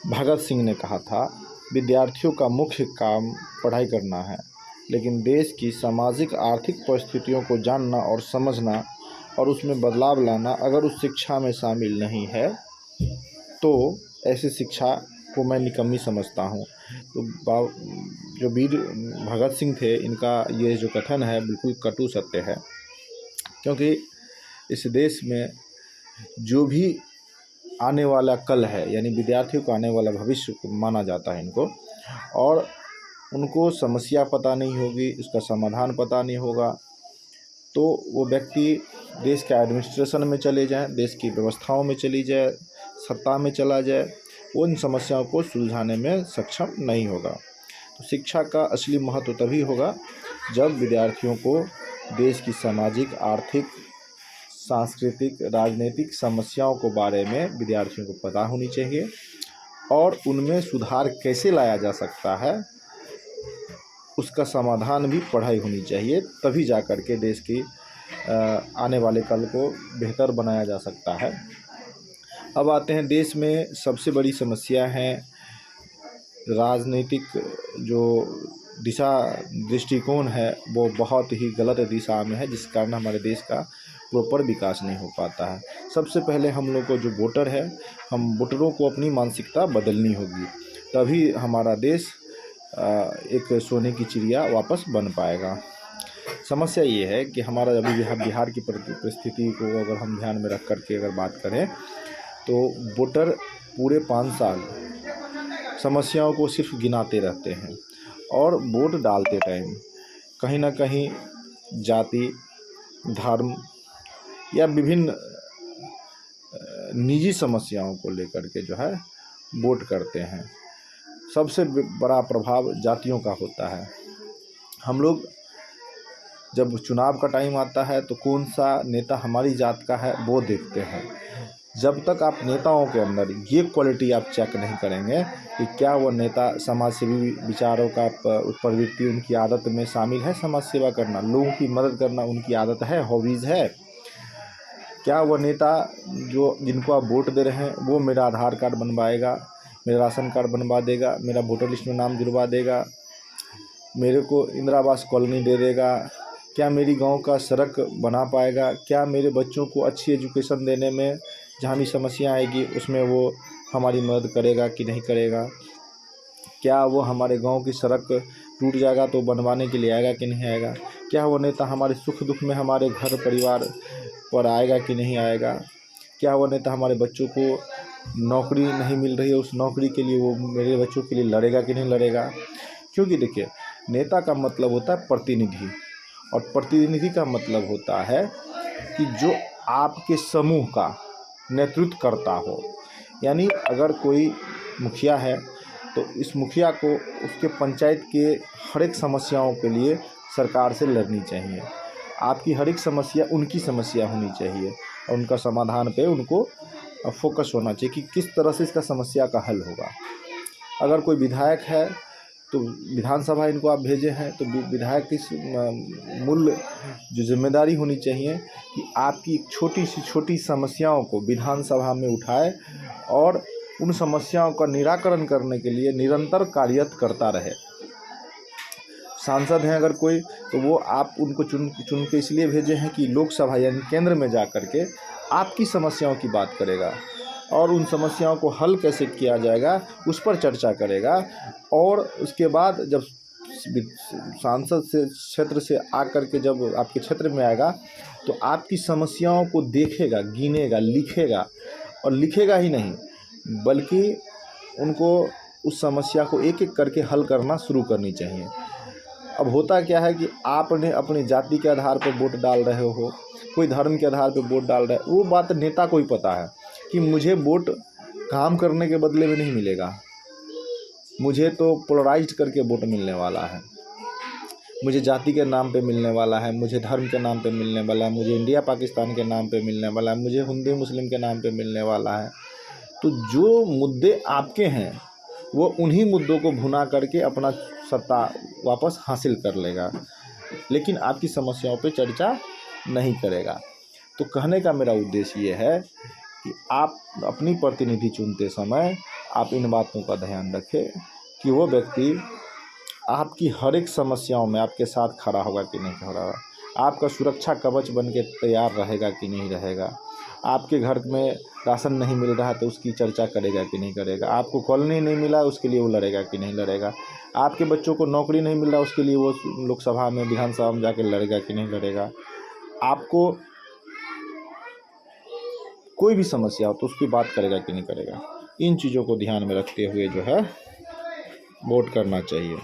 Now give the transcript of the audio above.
भगत सिंह ने कहा था, विद्यार्थियों का मुख्य काम पढ़ाई करना है, लेकिन देश की सामाजिक आर्थिक परिस्थितियों को जानना और समझना और उसमें बदलाव लाना अगर उस शिक्षा में शामिल नहीं है तो ऐसी शिक्षा को मैं निकम्मी समझता हूँ। तो जो वीर भगत सिंह थे, इनका ये जो कथन है बिल्कुल कटु सत्य है, क्योंकि इस देश में जो भी आने वाला कल है, यानी विद्यार्थियों का आने वाला भविष्य माना जाता है इनको, और उनको समस्या पता नहीं होगी, उसका समाधान पता नहीं होगा, तो वो व्यक्ति देश के एडमिनिस्ट्रेशन में चले जाएं, देश की व्यवस्थाओं में चली जाए, सत्ता में चला जाए, वो इन समस्याओं को सुलझाने में सक्षम नहीं होगा। तो शिक्षा का असली महत्व तभी होगा जब विद्यार्थियों को देश की सामाजिक, आर्थिक, सांस्कृतिक, राजनीतिक समस्याओं के बारे में विद्यार्थियों को पता होनी चाहिए और उनमें सुधार कैसे लाया जा सकता है उसका समाधान भी पढ़ाई होनी चाहिए। तभी जा कर के देश की आने वाले कल को बेहतर बनाया जा सकता है। अब आते हैं, देश में सबसे बड़ी समस्या है राजनीतिक जो दिशा दृष्टिकोण है वो बहुत ही गलत दिशा में है, जिस कारण हमारे देश का प्रॉपर विकास नहीं हो पाता है। सबसे पहले हम लोग को जो वोटर है, हम वोटरों को अपनी मानसिकता बदलनी होगी, तभी हमारा देश एक सोने की चिड़िया वापस बन पाएगा। समस्या ये है कि हमारा अभी बिहार की परिस्थिति को अगर हम ध्यान में रख करके अगर बात करें तो वोटर पूरे 5 साल समस्याओं को सिर्फ गिनाते रहते हैं और वोट डालते टाइम कहीं ना कहीं जाति, धर्म या विभिन्न निजी समस्याओं को लेकर के जो है वोट करते हैं। सबसे बड़ा प्रभाव जातियों का होता है। हम लोग जब चुनाव का टाइम आता है तो कौन सा नेता हमारी जात का है वो देखते हैं। जब तक आप नेताओं के अंदर ये क्वालिटी आप चेक नहीं करेंगे कि क्या वो नेता समाज सेवी विचारों का प्रवृत्ति उनकी आदत में शामिल है, समाज सेवा करना, लोगों की मदद करना उनकी आदत है, हॉबीज़ है, क्या वो नेता जो जिनको आप वोट दे रहे हैं वो मेरा आधार कार्ड बनवाएगा, मेरा राशन कार्ड बनवा देगा, मेरा वोटर लिस्ट में नाम जुड़वा देगा, मेरे को इंदिरा आवास कॉलोनी दे देगा, क्या मेरी गांव का सड़क बना पाएगा, क्या मेरे बच्चों को अच्छी एजुकेशन देने में जहाँ भी समस्या आएगी उसमें वो हमारी मदद करेगा कि नहीं करेगा, क्या वो हमारे गांव की सड़क टूट जाएगा तो बनवाने के लिए आएगा कि नहीं आएगा, क्या वो नेता हमारे सुख दुख में हमारे घर परिवार पर आएगा कि नहीं आएगा, क्या वो नेता हमारे बच्चों को नौकरी नहीं मिल रही है उस नौकरी के लिए वो मेरे बच्चों के लिए लड़ेगा कि नहीं लड़ेगा। क्योंकि देखिए, नेता का मतलब होता है प्रतिनिधि, और प्रतिनिधि का मतलब होता है कि जो आपके समूह का नेतृत्व करता हो। यानी अगर कोई मुखिया है तो इस मुखिया को उसके पंचायत के हर एक समस्याओं के लिए सरकार से लड़नी चाहिए। आपकी हर एक समस्या उनकी समस्या होनी चाहिए और उनका समाधान पे उनको फोकस होना चाहिए कि किस तरह से इसका समस्या का हल होगा। अगर कोई विधायक है तो विधानसभा इनको आप भेजे हैं तो विधायक की मूल जो जिम्मेदारी होनी चाहिए कि आपकी छोटी सी छोटी समस्याओं को विधानसभा में उठाए और उन समस्याओं का निराकरण करने के लिए निरंतर कार्यरत करता रहे। सांसद हैं अगर कोई तो वो आप उनको चुन के इसलिए भेजे हैं कि लोकसभा यानी केंद्र में जा कर के आपकी समस्याओं की बात करेगा और उन समस्याओं को हल कैसे किया जाएगा उस पर चर्चा करेगा। और उसके बाद जब सांसद से क्षेत्र से आकर के जब आपके क्षेत्र में आएगा तो आपकी समस्याओं को देखेगा, गिनेगा, लिखेगा, और लिखेगा ही नहीं बल्कि उनको उस समस्या को एक एक करके हल करना शुरू करनी चाहिए। अब होता क्या है कि आपने अपनी जाति के आधार पर वोट डाल रहे हो, कोई धर्म के आधार पर वोट डाल रहा है, वो बात नेता को ही पता है कि मुझे वोट काम करने के बदले में नहीं मिलेगा, मुझे तो पोलराइज्ड करके वोट मिलने वाला है, मुझे जाति के नाम पे मिलने वाला है, मुझे धर्म के नाम पे मिलने वाला है, मुझे इंडिया पाकिस्तान के नाम पे मिलने वाला है, मुझे हिंदू मुस्लिम के नाम पे मिलने वाला है। तो जो मुद्दे आपके हैं वो उन्हीं मुद्दों को भुना करके अपना सत्ता वापस हासिल कर लेगा, लेकिन आपकी समस्याओं पे चर्चा नहीं करेगा। तो कहने का मेरा उद्देश्य ये है कि आप अपनी प्रतिनिधि चुनते समय आप इन बातों का ध्यान रखें कि वो व्यक्ति आपकी हर एक समस्याओं में आपके साथ खड़ा होगा कि नहीं खड़ा होगा, आपका सुरक्षा कवच बन के तैयार रहेगा कि नहीं रहेगा, आपके घर में राशन नहीं मिल रहा है तो उसकी चर्चा करेगा कि नहीं करेगा, आपको कॉलोनी नहीं मिला उसके लिए वो लड़ेगा कि नहीं लड़ेगा, आपके बच्चों को नौकरी नहीं मिल रहा उसके लिए वो लोकसभा में विधानसभा में जाके लड़ेगा कि नहीं लड़ेगा, आपको कोई भी समस्या हो तो उसकी बात करेगा कि नहीं करेगा। इन चीज़ों को ध्यान में रखते हुए जो है वोट करना चाहिए।